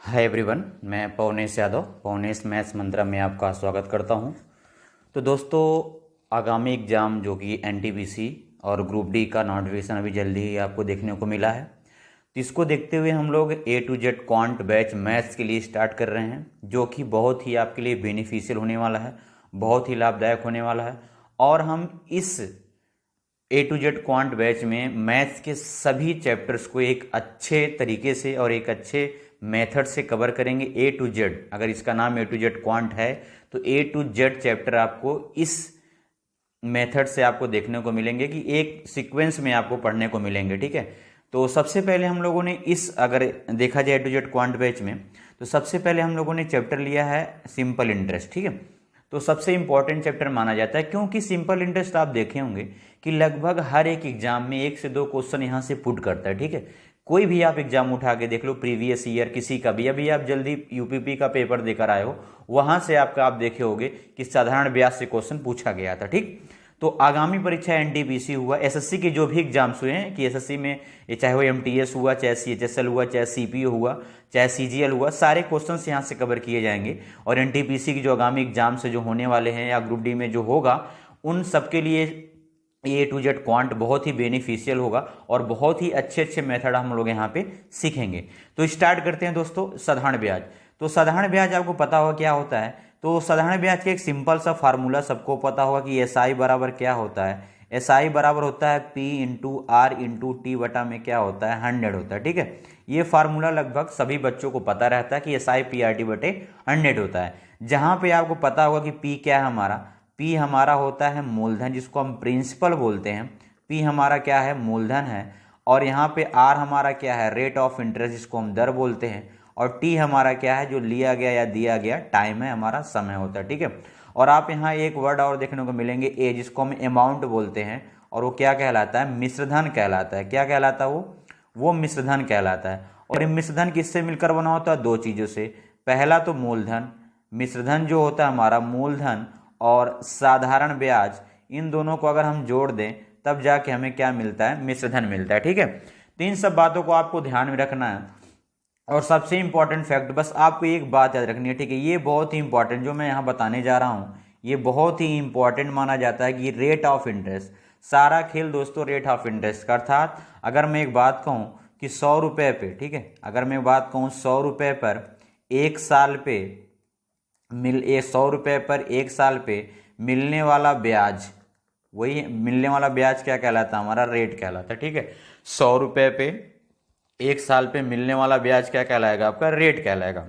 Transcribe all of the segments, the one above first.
Hi everyone, मैं Pavnesh Yadav Pavnesh maths मंत्रा में आपका स्वागत करता हूं। तो दोस्तों, आगामी एग्ज़ाम जो कि एनटीपीसी और ग्रुप डी का नोटिफिकेशन अभी जल्दी ही आपको देखने को मिला है। तो इसको देखते हुए हम लोग A to Z quant batch maths के लिए स्टार्ट कर रहे हैं, जो कि बहुत ही आपके लिए बेनिफिशियल होने वाला है, बहुत ही लाभदायक होने वाला है। और हम इस ए टू जेड क्वांट बैच में मैथ्स के सभी चैप्टर्स को एक अच्छे तरीके से और एक अच्छे मेथड से कवर करेंगे। ए टू जेड, अगर इसका नाम ए टू जेड क्वांट है तो ए टू जेड चैप्टर आपको इस मेथड से आपको देखने को मिलेंगे कि एक सीक्वेंस में आपको पढ़ने को मिलेंगे। ठीक है, तो सबसे पहले हम लोगों ने अगर देखा जाए ए टू जेड क्वांट बैच में, तो सबसे पहले हम लोगों ने चैप्टर लिया है सिंपल इंटरेस्ट। ठीक है, तो सबसे इंपॉर्टेंट चैप्टर माना जाता है, क्योंकि सिंपल इंटरेस्ट आप देखे होंगे कि लगभग हर एक एग्जाम में 1 से 2 क्वेश्चन यहाँ से पुट करता है। ठीक है, कोई भी आप एग्जाम उठा के देख लो, प्रीवियस ईयर किसी का भी, अभी आप जल्दी यूपीपी का पेपर देकर आए हो, वहां से आप देखे होंगे कि साधारण ब्याज से क्वेश्चन पूछा गया था। ठीक, तो आगामी परीक्षा एनटीपीसी हुआ, एसएससी के जो भी एग्जाम्स हुए हैं कि एसएससी में चाहे वो एमटीएस हुआ, चाहे सीएचएसएल हुआ, चाहे सीपीओ हुआ, चाहे सीजीएल हुआ, सारे क्वेश्चंस यहाँ से कवर किए जाएंगे। और एनटीपीसी की जो आगामी एग्जाम्स जो होने वाले हैं या ग्रुप डी में जो होगा, उन सबके लिए ए टू जेड क्वांट बहुत ही बेनिफिशियल होगा और बहुत ही अच्छे अच्छे मेथड हम लोग यहाँ पे सीखेंगे। तो स्टार्ट करते हैं दोस्तों, साधारण ब्याज। तो साधारण ब्याज आपको पता होगा क्या होता है। तो साधारण ब्याज का एक सिंपल सा फार्मूला सबको पता होगा कि एस आई बराबर क्या होता है। एस आई बराबर होता है P into R into T बटा में क्या होता है, 100 होता है। ठीक है, ये फार्मूला लगभग सभी बच्चों को पता रहता है कि S I P R T बटे 100 होता है। जहाँ पे आपको पता होगा कि पी क्या है हमारा, पी हमारा होता है मूलधन, जिसको हम प्रिंसिपल बोलते हैं। पी हमारा क्या है, मूलधन है। और यहाँ पे आर हमारा क्या है, रेट ऑफ इंटरेस्ट, जिसको हम दर बोलते हैं। और टी हमारा क्या है, जो लिया गया या दिया गया टाइम है, हमारा समय होता है। ठीक है, और आप यहाँ एक वर्ड और देखने को मिलेंगे ए, जिसको हम अमाउंट बोलते हैं। और वो क्या कहलाता है, मिश्रधन कहलाता है। क्या कहलाता है वो मिश्रधन कहलाता है। और ये मिश्रधन किससे मिलकर बना होता है, 2 चीज़ों से। पहला तो मूलधन, मिश्रधन जो होता है हमारा मूलधन और साधारण ब्याज, इन दोनों को अगर हम जोड़ दें तब जाके हमें क्या मिलता है, मिश्रधन मिलता है। ठीक है, तो इन सब बातों को आपको ध्यान में रखना है। और सबसे इंपॉर्टेंट फैक्ट, बस आपको एक बात याद रखनी है। ठीक है, ये बहुत ही इंपॉर्टेंट जो मैं यहाँ बताने जा रहा हूँ, ये बहुत ही इंपॉर्टेंट माना जाता है कि रेट ऑफ इंटरेस्ट। सारा खेल दोस्तों रेट ऑफ इंटरेस्ट का। अर्थात अगर मैं एक बात कहूँ कि 100 रुपये पे, ठीक है, अगर मैं बात कहूँ 100 रुपये पर 1 साल पे 100 रुपये पर 1 साल पे मिलने वाला ब्याज, वही मिलने वाला ब्याज क्या कहलाता है, हमारा रेट कहलाता है। ठीक है, 100 रुपये पे 1 साल पे मिलने वाला ब्याज क्या कहलाएगा, आपका रेट कहलाएगा।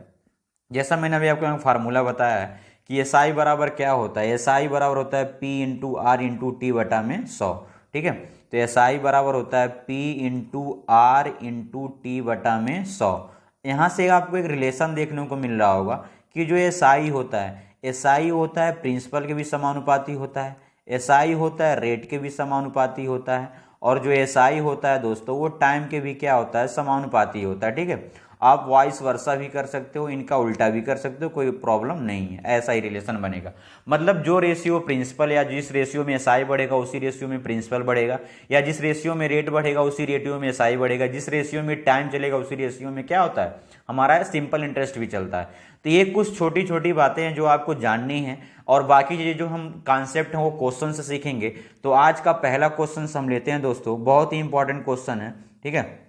जैसा मैंने अभी आपको फार्मूला बताया है कि एस आई बराबर क्या होता है, एस आई बराबर होता है P into R into T बटा में 100। ठीक है, तो एस आई बराबर होता है P into R into T बटा में 100। यहाँ से आपको एक रिलेशन देखने को मिल रहा होगा कि जो एस आई होता है, एस आई होता है प्रिंसिपल के भी समानुपाती होता है, एस आई होता है रेट के भी समानुपाती होता है, और जो एस आई होता है दोस्तों वो टाइम के भी क्या होता है, समानुपाती होता है। ठीक है, आप वाइस वर्सा भी कर सकते हो, इनका उल्टा भी कर सकते हो, कोई प्रॉब्लम नहीं है, ऐसा ही रिलेशन बनेगा। मतलब जो रेशियो प्रिंसिपल या जिस रेशियो में एसआई बढ़ेगा उसी रेशियो में प्रिंसिपल बढ़ेगा, या जिस रेशियो में रेट बढ़ेगा उसी रेशियो में एसआई बढ़ेगा, जिस रेशियो में टाइम चलेगा उसी रेशियो में क्या होता है, हमारा सिंपल इंटरेस्ट भी चलता है। तो ये कुछ छोटी छोटी बातें हैं जो आपको जाननी है, और बाकी चीज़ें जो हम कॉन्सेप्ट हैं वो क्वेश्चन से सीखेंगे। तो आज का पहला क्वेश्चन हम लेते हैं दोस्तों, बहुत ही इंपॉर्टेंट क्वेश्चन है। ठीक है,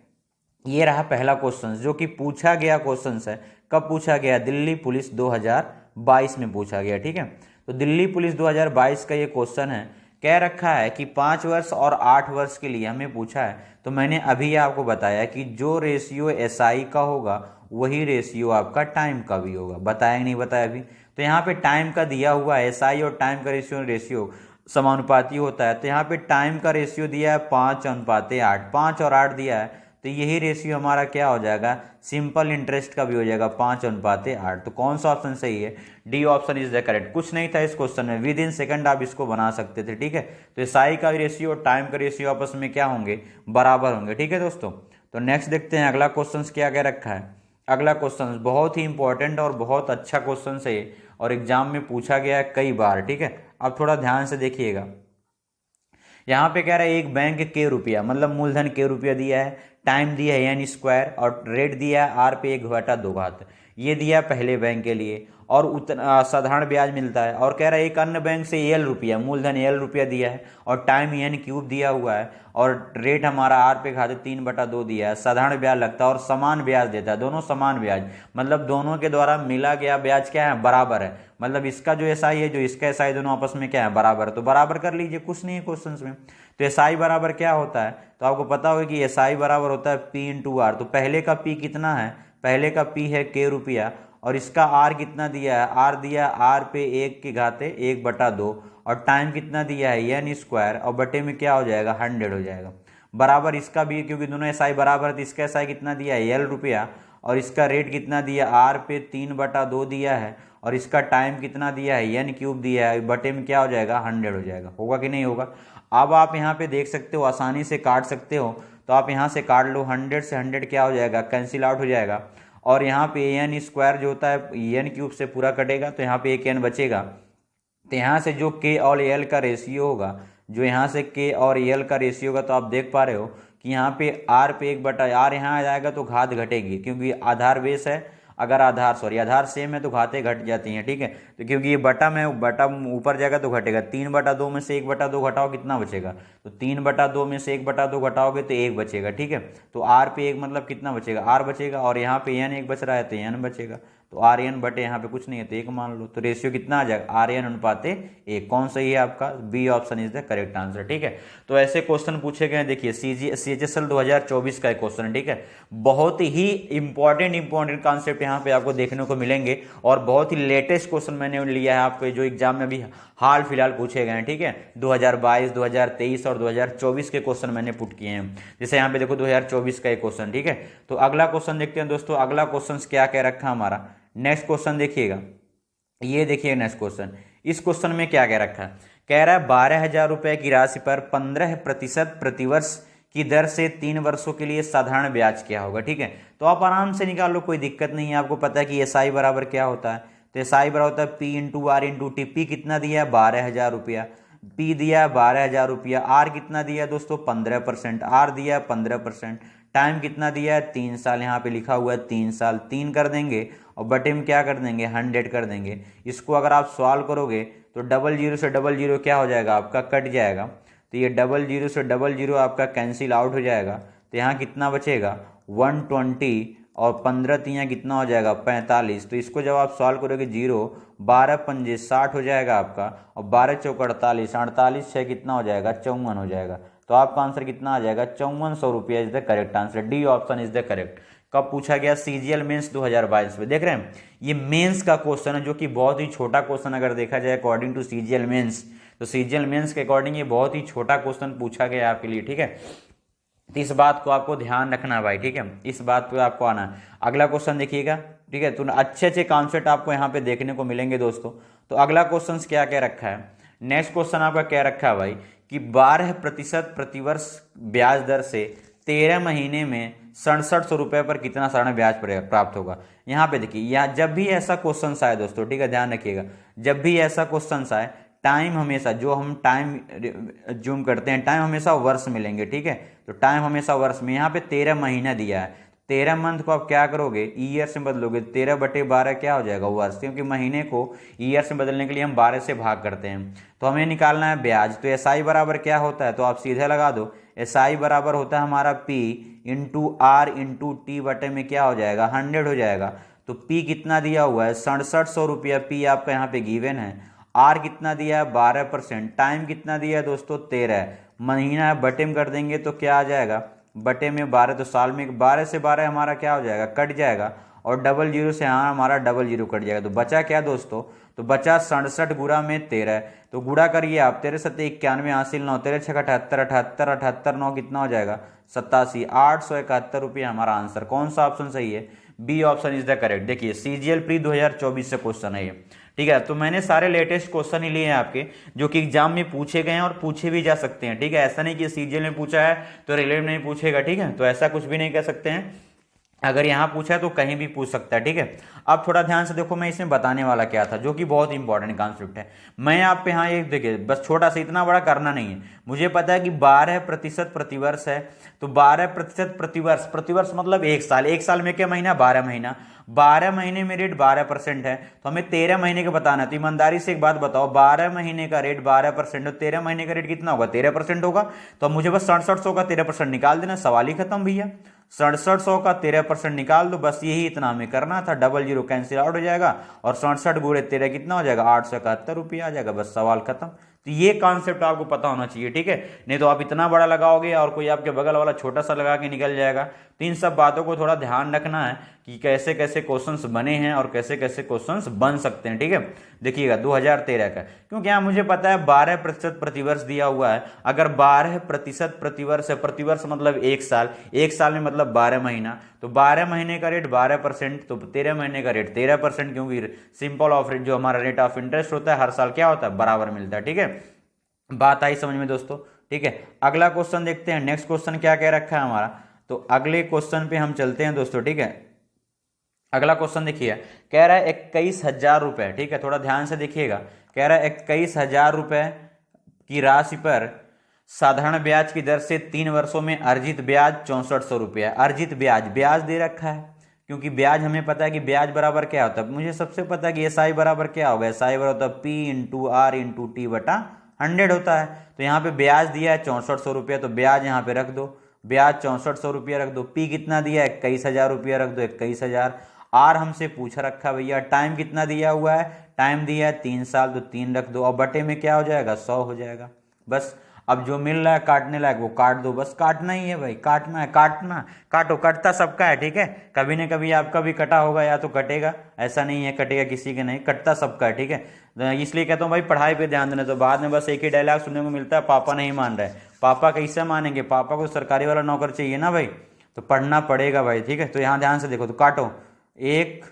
ये रहा पहला क्वेश्चन जो कि पूछा गया क्वेश्चन है। कब पूछा गया, दिल्ली पुलिस 2022 में पूछा गया। ठीक है, तो दिल्ली पुलिस 2022 का ये क्वेश्चन है। कह रखा है कि 5 वर्ष और 8 वर्ष के लिए हमें पूछा है। तो मैंने अभी आपको बताया कि जो रेशियो एसआई का होगा वही रेशियो आपका टाइम का भी होगा। बताया कि नहीं बताया अभी। तो यहाँ पे टाइम का दिया हुआ है, एसआई और टाइम का रेशियो समानुपाती होता है। तो यहाँ पे टाइम का रेशियो दिया है 5:8, 5 और 8 दिया है, तो यही रेशियो हमारा क्या हो जाएगा, सिंपल इंटरेस्ट का भी हो जाएगा 5:8। तो कौन सा ऑप्शन सही है, D option is the correct. कुछ नहीं था इस क्वेश्चन में, विद इन सेकंड आप इसको बना सकते थे। ठीक है, तो साई का रेशियो और टाइम का रेशियो आपस में क्या होंगे, बराबर होंगे। ठीक है दोस्तों, तो नेक्स्ट देखते हैं अगला क्वेश्चन क्या क्या रखा है। अगला क्वेश्चन बहुत ही इंपॉर्टेंट और बहुत अच्छा क्वेश्चन है और एग्जाम में पूछा गया है कई बार। ठीक है, अब थोड़ा ध्यान से देखिएगा। यहाँ पे कह रहा है एक बैंक के रुपया, मतलब मूलधन के रुपया दिया है, टाइम दिया है n स्क्वायर और रेट दिया है r पे 1/2 घात, ये दिया पहले बैंक के लिए और उतना साधारण ब्याज मिलता है। और कह रहा है एक अन्य बैंक से एल रुपया, मूलधन एल रुपया दिया है और टाइम एन क्यूब दिया हुआ है और रेट हमारा आर पे खाते 3/2 दिया है, साधारण ब्याज लगता है और समान ब्याज देता है, दोनों समान ब्याज, मतलब दोनों के द्वारा मिला गया ब्याज क्या है, बराबर है। मतलब इसका जो एसआई है जो इसका एसआई दोनों आपस में क्या है, बराबर है। तो बराबर कर लीजिए, कुछ नहीं है क्वेश्चन में। तो एसआई बराबर क्या होता है, तो आपको पता होगा कि एसआई बराबर होता है पी इंटू आर। तो पहले का पी कितना है, पहले का पी है k रुपया और इसका आर कितना दिया है, आर दिया आर पे 1/2 और टाइम कितना दिया है एन स्क्वायर और बटे में क्या हो जाएगा 100 हो जाएगा। बराबर इसका भी, क्योंकि दोनों एसआई बराबर है तो इसका एसआई कितना दिया है एल रुपया और इसका रेट कितना दिया आर पे 3/2 दिया है और इसका टाइम कितना दिया है एन क्यूब दिया है, बटे में क्या हो जाएगा 100 हो जाएगा। होगा कि नहीं होगा। अब आप यहाँ पे देख सकते हो, आसानी से काट सकते हो, तो आप यहाँ से काट लो, 100 से 100 क्या हो जाएगा, कैंसिल आउट हो जाएगा। और यहाँ पे एन स्क्वायर जो होता है एन क्यूब से पूरा कटेगा तो यहाँ पे एक एन बचेगा। तो यहाँ से जो के और एल का रेशियो होगा, जो यहाँ से के और एल का रेशियो होगा, तो आप देख पा रहे हो कि यहाँ पे आर पे 1/आर यहाँ आ जाएगा तो घात घटेगी, क्योंकि आधार बेस है, अगर आधार सेम है तो घातें घट जाती हैं, ठीक है। तो क्योंकि ये बटा में बटा ऊपर जाएगा तो घटेगा, 3/2 में से 1/2 घटाओ कितना बचेगा, तो 3/2 में से 1/2 घटाओगे तो 1 बचेगा, ठीक है। तो आर पे 1 मतलब कितना बचेगा, आर बचेगा और यहाँ पे एन 1 बच रहा है तो एन बचेगा, तो आर एन बटे यहाँ पे कुछ नहीं है तो 1 मान लो। तो रेशियो कितना आ जाएगा, आर एन अनुपाते 1। कौन सही है आपका, B option is the correct answer, ठीक है। तो ऐसे क्वेश्चन पूछे गए, देखिए CHSL 2024 का एक क्वेश्चन है, ठीक है। बहुत ही इंपॉर्टेंट कॉन्सेप्ट यहाँ पे आपको देखने को मिलेंगे और बहुत ही लेटेस्ट क्वेश्चन मैंने लिया है आपके जो एग्जाम में अभी हाल फिलहाल पूछे गए हैं, ठीक है। 2022, 2023 और 2024 के क्वेश्चन मैंने पुट किए हैं। जैसे यहाँ पे देखो 2024 का एक क्वेश्चन, ठीक है। तो अगला क्वेश्चन देखते हैं दोस्तों, अगला क्वेश्चन क्या कह रखा हमारा, नेक्स्ट क्वेश्चन देखिएगा, ये देखिए नेक्स्ट क्वेश्चन। इस क्वेश्चन में क्या कह रखा है, कह रहा है 12,000 रुपए की राशि पर 15% प्रतिवर्ष की दर से 3 वर्षों के लिए साधारण ब्याज क्या होगा, ठीक है। तो आप आराम से निकाल लो, कोई दिक्कत नहीं है। आपको पता है कि एसआई बराबर क्या होता है, तो एसआई बराबर होता है P into R into T. P कितना दिया है 12,000 रुपया, पी दिया है 12,000 रुपया, आर कितना दिया है दोस्तों 15%, आर दिया है 15%, टाइम कितना दिया है 3 साल, यहाँ पे लिखा हुआ है 3 साल, 3 कर देंगे और बटे में क्या कर देंगे 100 कर देंगे। इसको अगर आप सॉल्व करोगे तो 00 से 00 क्या हो जाएगा आपका, कट जाएगा। तो ये 00 से 00 आपका कैंसिल आउट हो जाएगा, तो यहाँ कितना बचेगा 120 और 15 तियाँ कितना हो जाएगा 45। तो इसको जब आप सॉल्व करोगे 0 12 पंजे 60 हो जाएगा आपका और 12 चौक 48, 48 6 कितना हो जाएगा 54 हो जाएगा। तो आपका आंसर कितना आ जाएगा 5400 रुपया is the correct answer, D option is the correct. कब पूछा गया, सीजीएल मेंस 2022 में। देख रहे हैं ये मेंस का क्वेश्चन है जो कि बहुत ही छोटा क्वेश्चन अगर देखा जाए अकॉर्डिंग टू सीजीएल मेंस, तो सीजीएल मेंस के अकॉर्डिंग ये बहुत ही छोटा क्वेश्चन पूछा गया आपके लिए, ठीक है। तो इस बात को आपको ध्यान रखना भाई, ठीक है, इस बात पे आपको आना है। अगला क्वेश्चन देखिएगा, ठीक है। तो अच्छे कॉन्सेप्ट आपको यहाँ पे देखने को मिलेंगे दोस्तों। तो अगला क्वेश्चन क्या क्या रखा है, नेक्स्ट क्वेश्चन आपका क्या रखा है भाई कि 12% प्रतिवर्ष ब्याज दर से 13 महीने में 6700 रुपये पर कितना साधारण ब्याज प्राप्त होगा। यहाँ पे देखिए, यहाँ जब भी ऐसा क्वेश्चन आए दोस्तों, ठीक है, ध्यान रखिएगा, जब भी ऐसा क्वेश्चन आए टाइम हमेशा, जो हम टाइम जूम करते हैं, टाइम हमेशा वर्ष मिलेंगे, ठीक है। तो टाइम हमेशा वर्ष में, यहाँ पे 13 महीना दिया है, 13 मंथ को आप क्या करोगे ईयर से बदलोगे, 13/12 क्या हो जाएगा वर्ष, क्योंकि महीने को ईयर से बदलने के लिए हम 12 से भाग करते हैं। तो हमें निकालना है ब्याज, तो एसआई बराबर क्या होता है, तो आप सीधे लगा दो, एसआई बराबर होता है हमारा P into R into T बटे में क्या हो जाएगा 100 हो जाएगा। तो पी कितना दिया हुआ है 6700 रुपया, पी आपका यहाँ पे गिवन है। आर कितना दिया है 12%, टाइम कितना दिया है दोस्तों 13, महीना है, बटे में कर देंगे तो क्या आ जाएगा, बटे में 12, तो साल में 12 से 12 हमारा क्या हो जाएगा कट जाएगा और 00 से यहाँ हमारा 00 कट जाएगा। तो बचा क्या दोस्तों, तो बचा 67 गुणा में 13, तो गुणा करिए आप, 13 सत्ते 91 हासिल 9, 13 6 78, 78 78 9 कितना हो जाएगा 87, 871 रुपये हमारा आंसर। कौन सा ऑप्शन सही है, B option is the correct. देखिए सीजीएल प्री 2024 से क्वेश्चन है ये, ठीक है। तो मैंने सारे लेटेस्ट क्वेश्चन ही लिए हैं आपके जो कि एग्जाम में पूछे गए हैं और पूछे भी जा सकते हैं, ठीक है। ऐसा नहीं कि सीजीएल में पूछा है तो रेलवे में नहीं पूछेगा, ठीक है, तो ऐसा कुछ भी नहीं कह सकते हैं। अगर यहाँ पूछा है तो कहीं भी पूछ सकता है, ठीक है। अब थोड़ा ध्यान से देखो, मैं इसमें बताने वाला क्या था, जो कि बहुत इंपॉर्टेंट कॉन्सेप्ट है। मैं आप पे यहाँ एक देखिए, बस छोटा सा, इतना बड़ा करना नहीं है। मुझे पता है कि 12% प्रतिवर्ष है, तो 12% प्रतिवर्ष, प्रतिवर्ष मतलब एक साल, एक साल में क्या महीना, 12 महीना, 12 महीने में रेट 12% है, तो हमें 13 महीने का बताना है। तो ईमानदारी से एक बात बताओ, 12 महीने का रेट 12% है, 13 महीने का रेट कितना होगा, 13% होगा। तो मुझे बस 6700 का 13% निकाल देना, सवाल ही खत्म भैया। 6700 का 13% निकाल दो, बस यही इतना हमें करना था। डबल जीरो कैंसिल आउट हो जाएगा और 67 गुणे 13 कितना हो जाएगा, 871 रुपया आ जाएगा, बस सवाल खत्म। तो ये कॉन्सेप्ट आपको पता होना चाहिए, ठीक है। नहीं तो आप इतना बड़ा लगाओगे और कोई आपके बगल वाला छोटा सा लगा के निकल जाएगा। तो इन सब बातों को थोड़ा ध्यान रखना है कि कैसे कैसे क्वेश्चंस बने हैं और कैसे कैसे क्वेश्चंस बन सकते हैं, ठीक है। देखिएगा 2013 का, क्योंकि यहाँ मुझे पता है 12% प्रतिवर्ष दिया हुआ है। अगर 12% प्रतिवर्ष है, प्रतिवर्ष मतलब एक साल, एक साल में मतलब 12 महीना, तो 12 महीने का रेट 12%, तो 13 महीने का रेट 13%, क्योंकि सिंपल ऑफ रेट जो हमारा रेट ऑफ इंटरेस्ट होता है हर साल क्या होता है, बराबर मिलता है, ठीक है। बात आई समझ में दोस्तों, ठीक है। अगला क्वेश्चन देखते हैं, नेक्स्ट क्वेश्चन क्या कह रखा है हमारा। तो अगले क्वेश्चन पे हम चलते हैं दोस्तों, ठीक है। अगला क्वेश्चन देखिए, कह रहा है 21,000 रुपए, ठीक है, थोड़ा ध्यान से देखिएगा। कह रहा है 21,000 रुपए की राशि पर साधारण ब्याज की दर से 3 वर्षों में अर्जित ब्याज 6400 रुपया। अर्जित ब्याज, ब्याज दे रखा है, क्योंकि ब्याज हमें पता है कि ब्याज बराबर क्या होता है। मुझे सबसे पता है कि एसआई बराबर क्या होगा, एसआई बराबर होता है P into R into T बटा 100 होता है। तो यहाँ पे ब्याज दिया है 6400 रुपया, तो ब्याज यहाँ पे रख दो, ब्याज 6400 रुपया रख दो। पी कितना दिया है, 21,000 रुपया रख दो, 21,000। आर हमसे पूछ रखा भैया, टाइम कितना दिया हुआ है, टाइम दिया है 3 साल, तो 3 रख दो, और बटे में क्या हो जाएगा, 100 हो जाएगा। बस अब जो मिल रहा है काटने लायक वो काट दो, बस काटना ही है भाई, काटना है, काटना, काटो, कटता सबका है, ठीक है। कभी न कभी आपका भी कटा होगा या तो कटेगा, ऐसा नहीं है कटेगा किसी के नहीं, कटता सबका है, ठीक है। तो इसलिए कहता हूँ भाई पढ़ाई पे ध्यान देना। तो बाद में बस एक ही डायलॉग सुनने को मिलता है, पापा नहीं मान रहे। पापा कैसे मानेंगे, पापा को सरकारी वाला नौकर चाहिए ना भाई, तो पढ़ना पड़ेगा भाई, ठीक है। तो यहाँ ध्यान से देखो, तो काटो, 1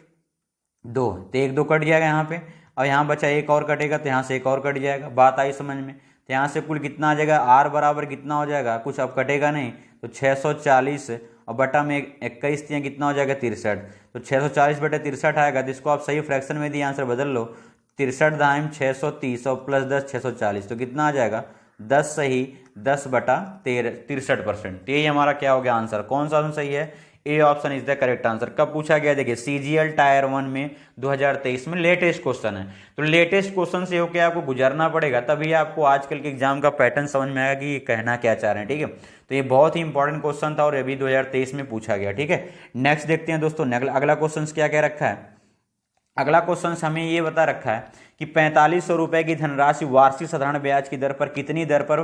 2, तो 1 2 कट जाएगा यहाँ पे, और यहाँ बचा एक और कटेगा, तो यहाँ से एक और कट जाएगा। बात आई समझ में। तो यहाँ से कुल कितना आ जाएगा, आर बराबर कितना हो जाएगा, कुछ अब कटेगा नहीं, तो 640 और बटा में 21 दिया कितना हो जाएगा, 63। तो 640 बटे 63 आएगा। तो इसको आप सही फ्रैक्शन में दिए आंसर बदल लो, 63 दाइम 630 और प्लस 10 640, तो कितना आ जाएगा, 10 सही 10 बटा 63%। तो यही हमारा क्या हो गया आंसर, कौन सा ऑप्शन सही है, A option is the correct answer. कब पूछा गया, देखिए सीजीएल टायर 1 में 2023 में लेटेस्ट क्वेश्चन है। तो लेटेस्ट क्वेश्चन से होकर आपको गुजरना पड़ेगा, तभी आपको आजकल के एग्जाम का पैटर्न समझ में आएगा कि ये कहना क्या चाह रहे हैं, ठीक है। तो ये बहुत ही इंपॉर्टेंट क्वेश्चन था और अभी 2023 में पूछा गया, ठीक है। नेक्स्ट देखते हैं दोस्तों, अगला क्वेश्चन क्या कह रखा है। अगला क्वेश्चन हमें ये बता रखा है कि 4500 रुपए की धनराशि वार्षिक साधारण ब्याज की दर पर कितनी दर पर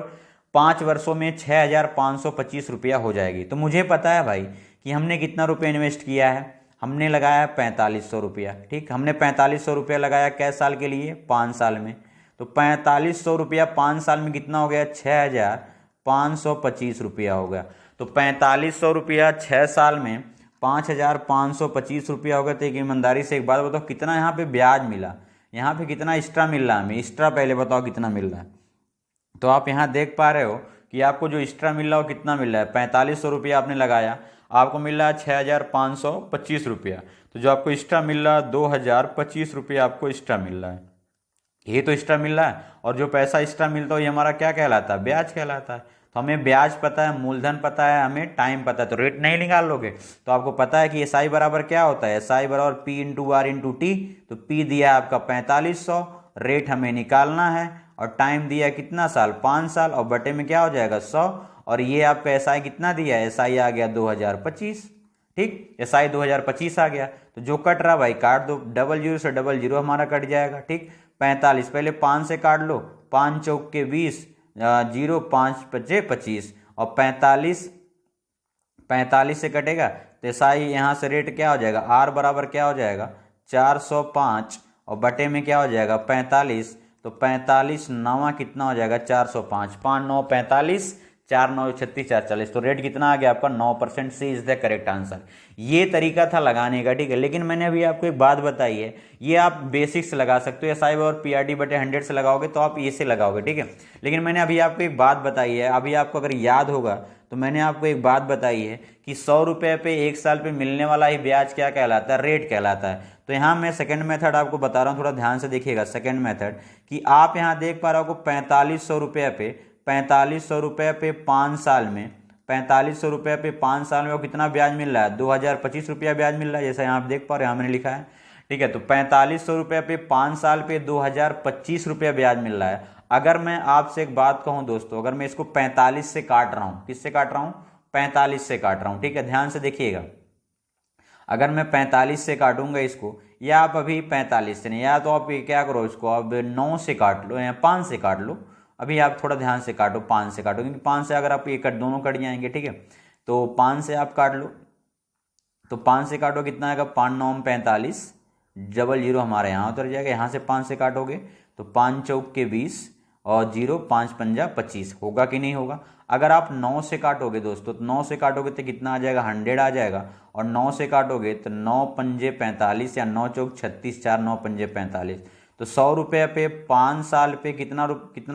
5 वर्षों में 6,525 रुपया हो जाएगी। तो मुझे पता है भाई कि हमने कितना रुपये इन्वेस्ट किया है, हमने लगाया 4500 रुपया, ठीक। हमने 4500 रुपया लगाया कै साल के लिए, 5 साल में। तो 4500 रुपया 5 साल में कितना हो गया, 6,525 रुपया हो गया। तो 4500 रुपया 6 साल में 5,525 रुपया हो गया। तो एक ईमानदारी से एक बात बताओ, कितना यहाँ पे ब्याज मिला, यहाँ पे कितना एक्स्ट्रा मिल रहा है हमें, एक्स्ट्रा पहले बताओ कितना मिल रहा है। तो आप यहाँ देख पा रहे हो कि आपको जो एक्स्ट्रा मिल रहा है कितना मिल रहा है, 4500 रुपया आपने लगाया, आपको मिल रहा है 6,525 रुपया। तो जो आपको एक्स्ट्रा मिल रहा है 2,025 रुपया आपको एक्स्ट्रा मिल रहा है, ये तो एक्स्ट्रा मिल रहा है। और जो पैसा एक्स्ट्रा मिलता है ये हमारा क्या कहलाता है, ब्याज कहलाता है। तो हमें ब्याज पता है, मूलधन पता है, हमें टाइम पता है, तो रेट नहीं निकाल लोगे। तो आपको पता है कि एसआई बराबर क्या होता है, एसआई बराबर P into R into T. तो पी दिया आपका 4500, रेट हमें निकालना है, और टाइम दिया कितना साल, 5 साल, और बटे में क्या हो जाएगा 100। और ये आपका एसआई कितना दिया है, एसआई आ गया 2025, ठीक, एसआई 2025 आ गया। तो जो कट रहा भाई काट दो, डबल जीरो से डबल जीरो हमारा कट जाएगा, ठीक। 45 पहले 5 से काट लो, 5 चौक के 20, 0 5 पचे 25, और 45 से कटेगा तो एसआई यहाँ से रेट क्या हो जाएगा, आर बराबर क्या हो जाएगा 405, और बटे में क्या हो जाएगा 45। तो 45 नवा कितना हो जाएगा 405, 5 9 45, 4 9 36 4 40। तो रेट कितना आ गया आपका 9%। सी इज द करेक्ट आंसर। ये तरीका था लगाने का, ठीक है। लेकिन मैंने अभी आपको एक बात बताई है, ये आप बेसिक से लगा सकते हो, एसआई और पीआरडी बटे 100 से लगाओगे तो आप ये से लगाओगे, ठीक है। लेकिन मैंने अभी आपको एक बात बताई है, अभी आपको अगर याद होगा तो मैंने आपको एक बात बताई है कि 100 रुपये पे 1 साल पे मिलने वाला ही ब्याज क्या कहलाता है, रेट कहलाता है। तो यहाँ मैं सेकंड मेथड आपको बता रहा हूँ, थोड़ा ध्यान से देखिएगा। सेकंड मेथड कि आप यहाँ देख पा रहे हो 4500 रुपये पे 4500 रुपये पे 5 साल में 4500 रुपये पे 5 साल में वो कितना ब्याज मिल रहा है, 2025 रुपया ब्याज मिल रहा है, जैसा यहाँ आप देख पा रहे हैं, यहाँ मैंने लिखा है। ठीक है, तो 4500 रुपये पे 5 साल पे 2025 रुपया ब्याज मिल रहा है। अगर मैं आपसे एक बात कहूं दोस्तों, अगर मैं इसको 45 से काट रहा हूं, किससे काट रहा हूं, 45 से काट रहा हूं। ठीक है, ध्यान से देखिएगा। अगर मैं 45 से काटूंगा इसको, या आप अभी 45 से नहीं, या तो आप क्या करो, इसको आप 9 से काट लो या 5 से काट लो। अभी आप थोड़ा ध्यान से काटो, 5 से काटो, क्योंकि 5 से अगर आप ये कट, दोनों कट जाएंगे। ठीक है, तो 5 से आप काट लो, तो 5 से काटो कितना आएगा, 5 9 45, डबल जीरो हमारे यहाँ उतर जाएगा। यहाँ से 5 से काटोगे तो 5 चौक के 20 और 0 5 पंजा 25, होगा कि नहीं होगा। अगर आप 9 से काटोगे दोस्तों, तो 9 से काटोगे तो कितना आ जाएगा, 100 आ जाएगा। और 9 से काटोगे तो 9 पंजे 45 या 9 चौक 36, 4 9 पंजे 45। तो 100 रुपये पे 5 साल पे कितना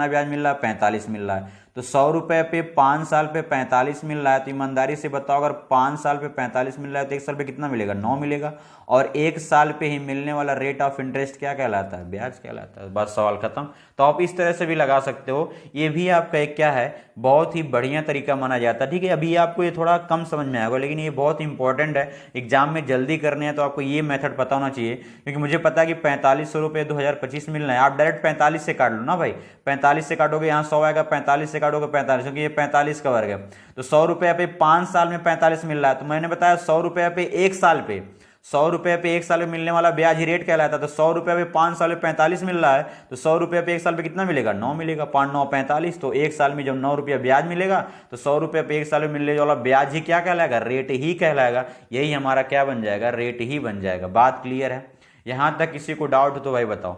ब्याज मिल रहा है, 45 मिल रहा है। तो 100 रुपये पे 5 साल पे 45 मिल रहा है, तो ईमानदारी से बताओ, अगर 5 साल पे 45 मिल रहा है तो 1 साल पे कितना मिलेगा, 9 मिलेगा। और 1 साल पे ही मिलने वाला रेट ऑफ इंटरेस्ट क्या कहलाता है, ब्याज कहलाता है। बस सवाल खत्म। तो आप इस तरह से भी लगा सकते हो। ये भी आपका एक क्या है, बहुत ही बढ़िया तरीका माना जाता है। ठीक है, अभी आपको ये थोड़ा कम समझ में आएगा, लेकिन ये बहुत इंपॉर्टेंट है। एग्जाम में जल्दी करने हैं तो आपको ये मेथड पता होना चाहिए, क्योंकि मुझे पता है कि 4500 रुपये 2025 मिल रहा है। आप डायरेक्ट 45 से काट लो ना भाई, 45 से काटोगे यहाँ 100 आएगा, 45 से काटोगे 45, क्योंकि ये 45 का वर्ग है। तो 100 रुपये पे 5 साल में 45 मिल रहा है। तो मैंने बताया 100 रुपये पे 1 साल पे, 100 रुपये पे 1 साल में मिलने वाला ब्याज ही रेट कहलाता है। तो 100 रुपये पे 5 साल में 45 मिल रहा है, तो 100 रुपये पे 1 साल पे कितना मिलेगा, 9 मिलेगा। 5 9 45, तो 1 साल में जब 9 रुपया ब्याज मिलेगा, तो 100 रुपये पे 1 साल में मिलने वाला ब्याज ही क्या कहलाएगा, रेट ही कहलाएगा। यही हमारा क्या बन जाएगा, रेट ही बन जाएगा। बात क्लियर है? यहां तक किसी को डाउट हो तो भाई बताओ।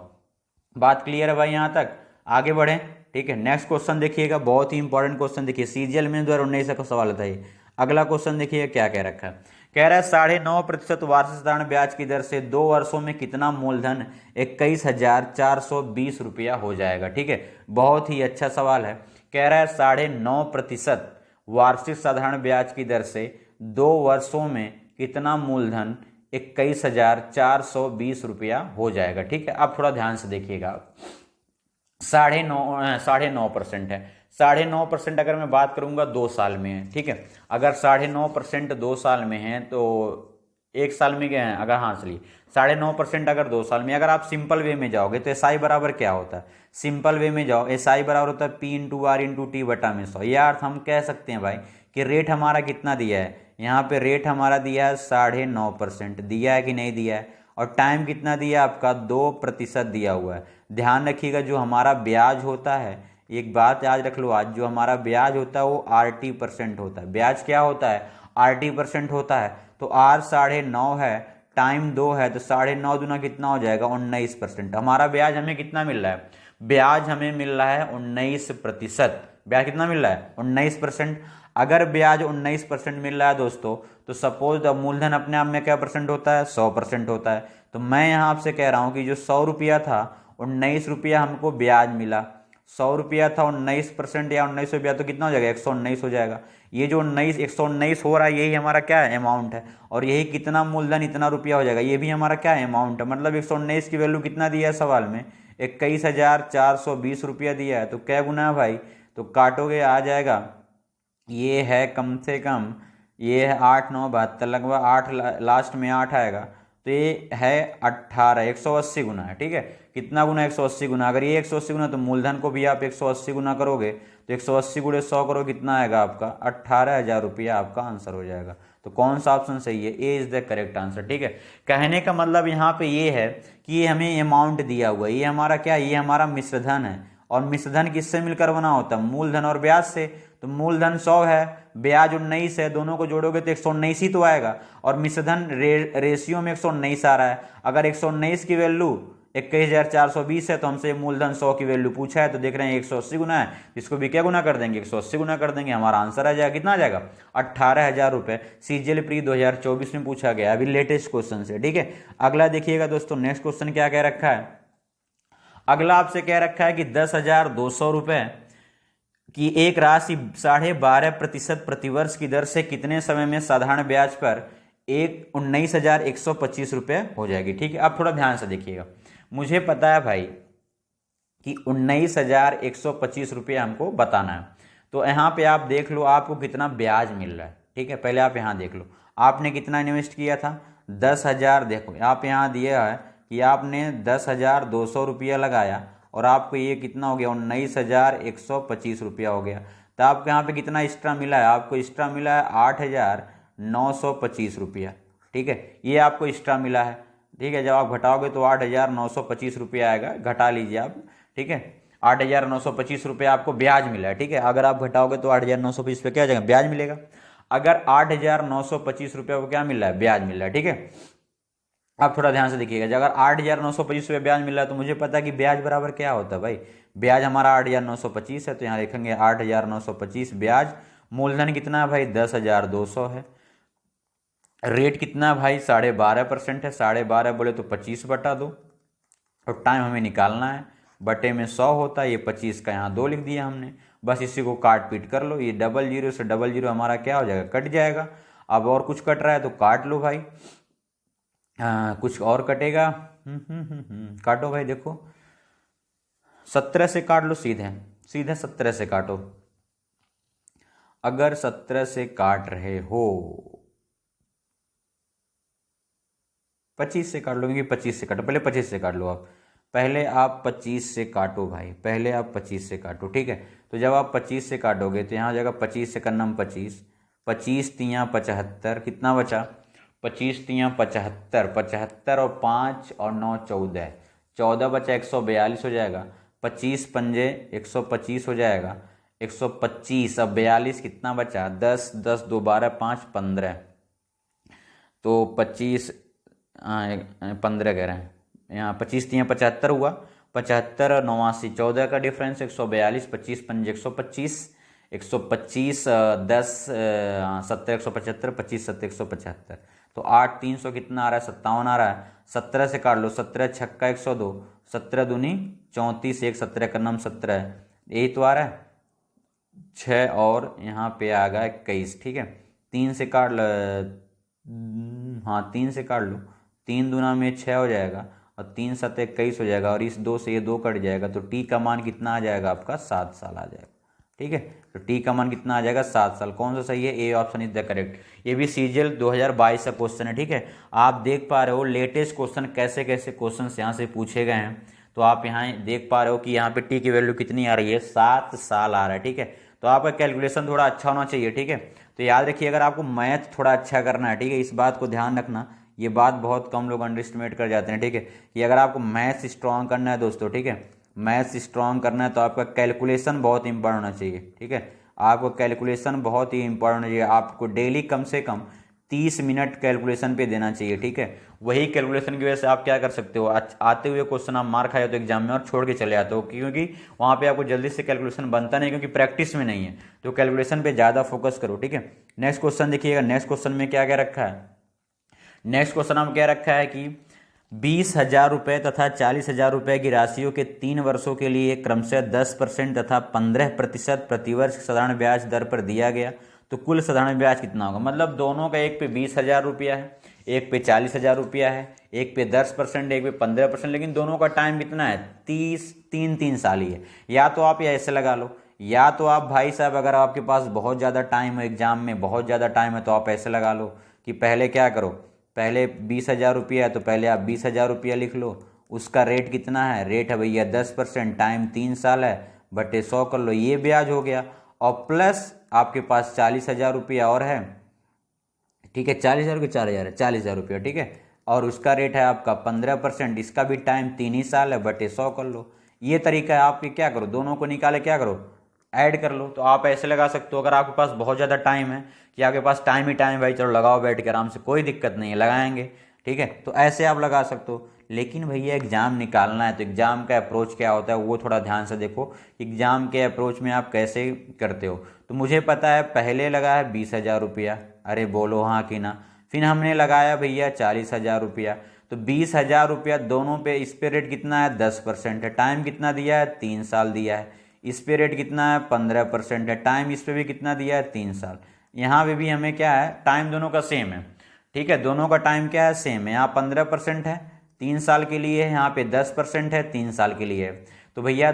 बात क्लियर है भाई? यहां तक आगे बढ़े। ठीक है, नेक्स्ट क्वेश्चन देखिएगा, बहुत ही इंपॉर्टेंट क्वेश्चन। देखिए सीजीएल में 2019 का सवाल था ये। अगला क्वेश्चन देखिए क्या कह रखा है। कह रहा है 9.5% वार्षिक साधारण ब्याज की दर से 2 वर्षों में कितना मूलधन 21,420 रुपया हो जाएगा। ठीक है, बहुत ही अच्छा सवाल है। कह रहा है 9.5% वार्षिक साधारण ब्याज की दर से 2 वर्षों में कितना मूलधन 21,420 रुपया हो जाएगा। ठीक है, अब थोड़ा ध्यान से देखिएगा। 9.5% है। 9.5% अगर मैं बात करूंगा 2 साल में है। ठीक है, अगर 9.5% 2 साल में है तो 1 साल में क्या है, अगर हाँ चलिए 9.5% अगर 2 साल में, अगर आप सिंपल वे में जाओगे तो एसआई बराबर क्या होता है, सिंपल वे में जाओ, एसआई बराबर होता है P into R into T बटा में 100। यह अर्थ हम कह सकते हैं भाई कि रेट हमारा कितना दिया है, यहाँ पे रेट हमारा दिया है 9.5%, दिया है कि नहीं दिया है। और टाइम कितना दिया है आपका, 2% दिया हुआ है। ध्यान रखिएगा, जो हमारा ब्याज होता है, एक बात याद रख लो आज, जो हमारा ब्याज होता है वो RT% होता है। ब्याज क्या होता है, RT% होता है। तो R 9.5 है, टाइम 2 है, तो 9.5 दूना कितना हो जाएगा, 19%। हमारा ब्याज हमें कितना मिल रहा है, ब्याज हमें मिल रहा है 19%। ब्याज कितना मिल रहा है, 19%। अगर ब्याज 19% मिल रहा है दोस्तों, तो सपोज मूलधन अपने आप में क्या परसेंट होता है, 100% होता है। तो मैं यहाँ आपसे कह रहा हूँ कि जो 100 रुपया था, 19 रुपया हमको ब्याज मिला। 100 रुपया था, 19% या 19 रुपया, तो कितना हो जाएगा, 119 हो जाएगा। ये जो 119 हो रहा है, यही हमारा क्या है, अमाउंट है। और यही कितना मूलधन इतना रुपया हो जाएगा, ये भी हमारा क्या है, अमाउंट है। मतलब 119 की वैल्यू कितना दिया है सवाल में, 21,420 रुपया दिया है। तो क्या गुना है भाई, तो काटोगे आ जाएगा, ये है कम से कम, ये है 8 9 72, लगभग 8 लास्ट में 8 आएगा, तो ये है 18, 180 गुना है। ठीक है, कितना गुना, 180 गुना। अगर ये 180 गुना, तो मूलधन को भी आप 180 गुना करोगे, तो 180 गुणे 100 करो, कितना आएगा आपका, 18,000 रुपया आपका आंसर हो जाएगा। तो कौन सा ऑप्शन सही है, ए इज द करेक्ट आंसर। ठीक है, कहने का मतलब यहाँ पे ये है कि ये हमें अमाउंट दिया हुआ है, ये हमारा क्या, ये हमारा मिश्रधन है। और मिश्रधन किससे मिलकर बना होता है, मूलधन और ब्याज से। तो मूलधन 100 है, ब्याज 19 है, दोनों को जोड़ोगे तो 119 ही तो आएगा। और मिश्रधन रेशियो में 119 आ रहा है। अगर 119 की वैल्यू 21,420 है, तो हमसे मूलधन 100 की वैल्यू पूछा है, तो देख रहे हैं 180 गुना है, इसको भी क्या गुना कर देंगे, 180 गुना कर देंगे, हमारा आंसर आ जाएगा, कितना आ जाएगा, 18,000 रुपये। सीजीएल प्री 2024 में पूछा गया, अभी लेटेस्ट क्वेश्चन से। ठीक है, अगला देखिएगा दोस्तों, नेक्स्ट क्वेश्चन क्या कह रखा है। अगला आपसे कह रखा है कि 10,200 रुपये कि एक राशि 12.5% प्रतिवर्ष की दर से कितने समय में साधारण ब्याज पर 19,125 रुपये हो जाएगी। ठीक है, अब थोड़ा ध्यान से देखिएगा। मुझे पता है भाई कि 19,125 रुपये हमको बताना है, तो यहाँ पे आप देख लो आपको कितना ब्याज मिल रहा है। ठीक है, पहले आप यहाँ देख लो आपने कितना इन्वेस्ट किया था, 10,000। देखो आप यहाँ दिया है कि आपने 10,200 रुपया लगाया और आपको ये कितना हो गया, 19,125 रुपया हो गया। तो आपको यहाँ पे कितना एक्स्ट्रा मिला है, आपको एक्स्ट्रा मिला है 8,925 रुपया। ठीक है, ये आपको एक्स्ट्रा मिला है। ठीक है, जब आप घटाओगे तो 8,925 रुपया आएगा, घटा लीजिए आप। ठीक है, 8,925 रुपया आपको ब्याज मिला है। ठीक है, अगर आप घटाओगे तो 8,925 रुपये क्या हो जाएगा, ब्याज मिलेगा। अगर 8,925 रुपये को क्या मिल रहा है, ब्याज मिल रहा है। ठीक है, आप थोड़ा ध्यान से देखिएगा, जब अगर 8,925 रुपये ब्याज मिल रहा है तो मुझे पता है कि ब्याज बराबर क्या होता है भाई, ब्याज हमारा 8,925 है, तो यहाँ लिखेंगे 8,925 ब्याज। मूलधन कितना है भाई, 10,200 है। रेट कितना है भाई, 12.5% है। 12.5 बोले तो 25/2, और टाइम हमें निकालना है, बटे में 100 होता है, ये 25 का यहाँ 2 लिख दिया हमने। बस इसी को काट पीट कर लो, ये 00 से 00 हमारा क्या हो जाएगा, कट जाएगा। अब और कुछ कट रहा है तो काट लो भाई, कुछ और कटेगा। काटो भाई, देखो 17 से काट लो, सीधे सीधे 17 से काटो। अगर 17 से काट रहे हो, 25 से काट लो, क्योंकि 25 से काटो, पहले 25 से काट लो आप, पहले आप 25 से काटो भाई, पहले आप 25 से काटो। ठीक है, तो जब आप 25 से काटोगे तो यहाँ हो जाएगा 25 से करना 25, 25 तियाँ 75, कितना बचा, 25 तियाँ 75, 75 और 5 और 9 14, 14 बचा, 142 हो जाएगा। 25 पंजे 125 हो जाएगा, 125। अब 42 कितना बचा, 10, 10 2 12 5 15, तो 25 15 कह रहे हैं यहाँ, 25 तियाँ 75 हुआ, 75 और 89, 14 का डिफरेंस 142, 25 पंजे 125, 125 10 17 175, 25 7 175, तो 8 300 कितना आ रहा है, 57 आ रहा है। 17 से काट लो, 17 छक्का 102, 17 दूनी 34, 1 17 का नाम 17 है, यही तो आ रहा है। 6 और यहाँ पे आ गया 21। ठीक है, 3 से काट लो, हाँ 3 से काट लो, 3 दूना में 6 हो जाएगा, और 3 7 21 हो जाएगा, और इस 2 से ये 2 कट जाएगा, तो टी का मान कितना आ जाएगा आपका, 7 साल आ जाएगा। ठीक है, तो टी का मान कितना आ जाएगा, 7 साल। कौन सा सही है, A option is the correct. ये भी सीजीएल 2022 का क्वेश्चन है। ठीक है, आप देख पा रहे हो लेटेस्ट क्वेश्चन, कैसे कैसे क्वेश्चन यहाँ से पूछे गए हैं, तो आप यहाँ देख पा रहे हो कि यहाँ पे टी की वैल्यू कितनी आ रही है, 7 साल आ रहा है। ठीक है, तो आपका कैलकुलेशन थोड़ा अच्छा होना चाहिए। ठीक है, तो याद रखिए, अगर आपको मैथ थोड़ा अच्छा करना है, ठीक है, इस बात को ध्यान रखना, ये बात बहुत कम लोग अंडर एस्टिमेट कर जाते हैं। ठीक है, कि अगर आपको मैथ्स स्ट्रॉन्ग करना है दोस्तों, ठीक है, मैथ्स स्ट्रॉन्ग करना है तो आपका कैलकुलेशन बहुत इंपॉर्टेंट होना चाहिए। ठीक है, आपको कैलकुलेशन बहुत ही इंपॉर्टेंट होना चाहिए, आपको डेली कम से कम 30 मिनट कैलकुलेशन पे देना चाहिए। ठीक है, वही कैलकुलेशन की वजह से आप क्या कर सकते हो, आते हुए क्वेश्चन आप मार खाए तो एग्जाम में और छोड़ के चले आते हो, क्योंकि वहाँ पे आपको जल्दी से कैलकुलेशन बनता नहीं, क्योंकि प्रैक्टिस में नहीं है, तो कैलकुलेशन पे ज़्यादा फोकस करो। ठीक है, नेक्स्ट क्वेश्चन देखिएगा, नेक्स्ट क्वेश्चन में क्या क्या रखा है। नेक्स्ट क्वेश्चन हम क्या रखा है कि 20,000 रुपये तथा 40,000 रुपये की राशियों के 3 वर्षों के लिए क्रमशः 10% तथा 15% प्रतिवर्ष साधारण ब्याज दर पर दिया गया, तो कुल साधारण ब्याज कितना होगा। मतलब दोनों का, एक पे 20,000 रुपया है, एक पे 40,000 रुपया है, एक पे 10%, एक पे 15%, लेकिन दोनों का टाइम कितना है, 3 साल ही है। या तो आप ऐसे लगा लो, या तो आप भाई साहब अगर आपके पास बहुत ज़्यादा टाइम है, एग्जाम में बहुत ज़्यादा टाइम है, तो आप ऐसे लगा लो कि पहले क्या करो, पहले 20,000 रुपया है तो पहले आप 20,000 रुपया लिख लो, उसका रेट कितना है, रेट है भैया 10%, टाइम 3 साल है, बटे 100 कर लो, ये ब्याज हो गया। और प्लस आपके पास 40,000 रुपया और है। ठीक है, 40,000 के 4,000 है, 40,000 रुपया। ठीक है, और उसका रेट है आपका 15%, इसका भी टाइम 3 ही साल है, बटे 100 कर लो। ये तरीका है, आपके क्या करो, दोनों को निकाले क्या करो, ऐड कर लो। तो आप ऐसे लगा सकते हो, अगर आपके पास बहुत ज़्यादा टाइम है, कि आपके पास टाइम ही टाइम, भाई चलो लगाओ बैठ के आराम से, कोई दिक्कत नहीं है, लगाएंगे। ठीक है, तो ऐसे आप लगा सकते हो। लेकिन भैया एग्ज़ाम निकालना है, तो एग्ज़ाम का अप्रोच क्या होता है वो थोड़ा ध्यान से देखो, एग्ज़ाम के अप्रोच में आप कैसे करते हो। तो मुझे पता है पहले लगा है 20,000 रुपया, अरे बोलो हाँ कि ना, फिर हमने लगाया भैया 40,000 रुपया, तो 20,000 रुपया दोनों पे, इस पे रेट कितना है 10% है, टाइम कितना दिया है 3 साल दिया है, इस पे रेट कितना है 15% है, टाइम इस पे भी कितना दिया है 3 साल, यहाँ पे भी हमें क्या है टाइम दोनों का सेम है, ठीक है, दोनों का टाइम क्या है सेम है, यहाँ 15% है 3 साल के लिए है, यहाँ पे 10% है 3 साल के लिए है। तो भैया